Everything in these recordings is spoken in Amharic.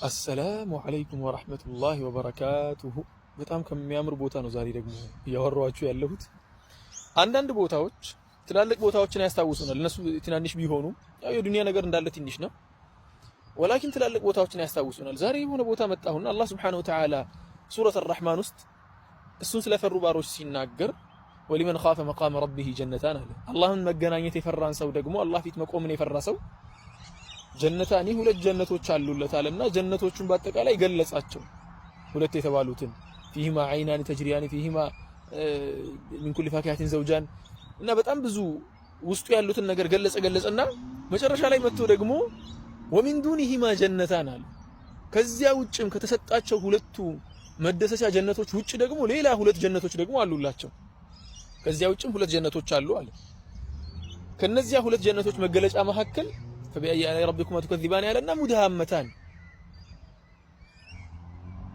አሰላሙ አለይኩም ወራህመቱላሂ ወበረካቱሁ። በጣም ከሚያምር ቦታ ነው ዛሬ ደግሞ እያወራኋችሁ ያለሁት። አንዳንድ ቦታዎች ትላልቅ ቦታዎችን ያስታውሱናል። እነሱ ትናንሽ ቢሆኑም ያው የዱንያ ነገር እንዳለ ትንሽ ነው። ወላኪን ትላልቅ ቦታዎችን ያስታውሱናል። ዛሬ የሆነ ቦታ መጣሁና አላህ ሱብሓነሁ ወተዓላ ሱረት አርራህማን ውስጥ እሱን ስለፈሩ ባሮች ሲናገር ወሊመን ኻፈ መቃመ ረቢሂ ጀነታን አለ። አላህን መገናኘት የፈራን ሰው ደግሞ አላህ ፊት መቆምን የፈራ ሰው ጀነታኒ ሁለት ጀነቶች አሉለታልና ጀነቶቹን በአጠቃላይ ገለጻቸው። ሁለት የተባሉትን ፊሂማ ዐይናን ተጅሪያን ፊሂማ ሚን ኩሊ ፋኪሀቲን ዘውጃን እና በጣም ብዙ ውስጡ ያሉትን ነገር ገለጸና መጨረሻ ላይ መጥቶ ደግሞ ወሚን ዱኒሂማ ጀነታን አለ። ከዚያ ውጭም ከተሰጣቸው ሁለቱ መደሰቻ ጀነቶች ውጭ ደግሞ ሌላ ሁለት ጀነቶች ደግሞ አሉላቸው። ከዚያ ውጭም ሁለት ጀነቶች አሉ አለ። ከነዚያ ሁለት ጀነቶች መገለጫ መካከል ፈቢአይ አላኢ ረቢኩማ ቱከዚባን ያለና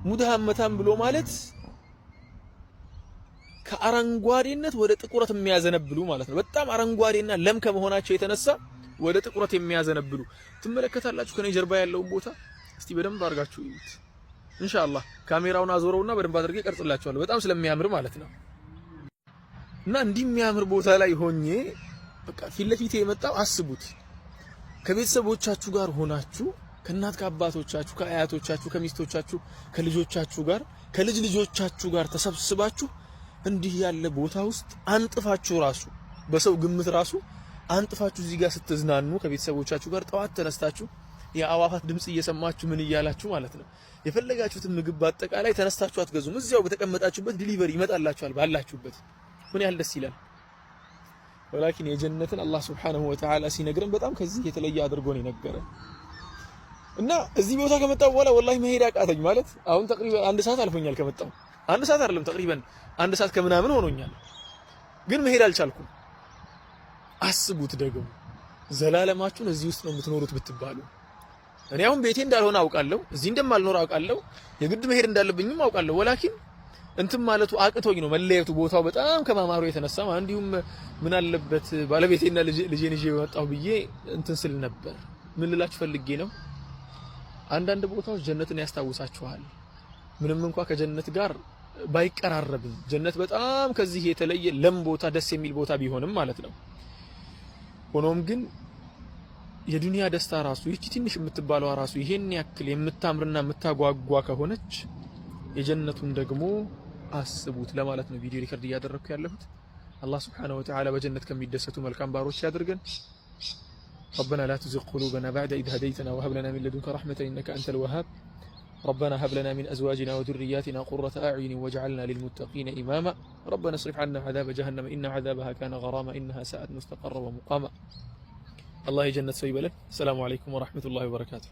ሙድሃመታን ብሎ ማለት ከአረንጓዴነት ወደ ጥቁረት የሚያዘነብሉ ማለት ነው። በጣም አረንጓዴና ለም ከመሆናቸው የተነሳ ወደ ጥቁረት የሚያዘነብሉ ትመለከታላችሁ። ከኔ ጀርባ ያለውን ቦታ እስቲ በደንብ አድርጋችሁ እዩት። ኢንሻአላህ ካሜራውን አዞረውና በደንብ አድርጌ ቀርጽላችኋለሁ። በጣም ስለሚያምር ማለት ነው። እና እንዲህ የሚያምር ቦታ ላይ ሆኜ በቃ ፊት ለፊቴ የመጣው አስቡት። ከቤተሰቦቻችሁ ጋር ሆናችሁ ከእናት ከአባቶቻችሁ ከአያቶቻችሁ ከሚስቶቻችሁ ከልጆቻችሁ ጋር ከልጅ ልጆቻችሁ ጋር ተሰብስባችሁ እንዲህ ያለ ቦታ ውስጥ አንጥፋችሁ ራሱ በሰው ግምት ራሱ አንጥፋችሁ እዚህ ጋር ስትዝናኑ ከቤተሰቦቻችሁ ጋር ጠዋት ተነስታችሁ የአዋፋት ድምጽ እየሰማችሁ ምን እያላችሁ ማለት ነው የፈለጋችሁትን ምግብ በአጠቃላይ ተነስታችሁ አትገዙም። እዚያው በተቀመጣችሁበት ዲሊቨሪ ይመጣላችኋል ባላችሁበት። ምን ያህል ደስ ይላል። ወላኪን የጀነትን አላህ ሱብሓነሁ ወተዓላ ሲነግረን በጣም ከዚህ የተለየ አድርጎ ነው የነገረን። እና እዚህ ቦታ ከመጣሁ በኋላ ወላሂ መሄድ አቃተኝ። ማለት አሁን ተቅሪበን አንድ ሰዓት አልፎኛል ከመጣሁ። አንድ ሰዓት አይደለም ተቅሪበን አንድ ሰዓት ከምናምን ሆኖኛል፣ ግን መሄድ አልቻልኩም። አስቡት ደግሞ ዘላለማችሁን እዚህ ውስጥ ነው የምትኖሩት ብትባሉ። እኔ አሁን ቤቴ እንዳልሆነ አውቃለሁ፣ እዚህ እንደማልኖር አውቃለሁ፣ የግድ መሄድ እንዳለብኝም አውቃለሁ። ወላኪን እንትን ማለቱ አቅቶኝ ነው መለየቱ፣ ቦታው በጣም ከማማሩ የተነሳ እንዲሁም ምን አለበት ባለቤቴና ልጄን ይዤ ወጣሁ ብዬ እንትን ስል ነበር። ምን ልላችሁ ፈልጌ ነው፣ አንዳንድ ቦታዎች ጀነትን ያስታውሳችኋል። ምንም እንኳን ከጀነት ጋር ባይቀራረብም ጀነት በጣም ከዚህ የተለየ ለም ቦታ ደስ የሚል ቦታ ቢሆንም ማለት ነው። ሆኖም ግን የዱንያ ደስታ ራሱ ይቺ ትንሽ የምትባለው ራሱ ይሄን ያክል የምታምርና የምታጓጓ ከሆነች የጀነቱን ደግሞ አስቡት ለማለት ነው ቪዲዮ ሪከርድ እያደረኩ ያለሁት። አላህ ሱብሓነሁ ወተዓላ በጀነት ከሚደሰቱ መልካም ባሮች ያድርገን። ربنا لا تزغ قلوبنا بعد إذ هديتنا وهب لنا من لدنك رحمة إنك أنت الوهاب ربنا هب لنا من أزواجنا وذرياتنا قرة أعين واجعلنا للمتقين إماما ربنا اصرف عنا عذاب جهنم إن عذابها كان غراما إنها ساءت مستقرا ومقاما الله جنة سيبلك. السلام عليكم ورحمة الله وبركاته.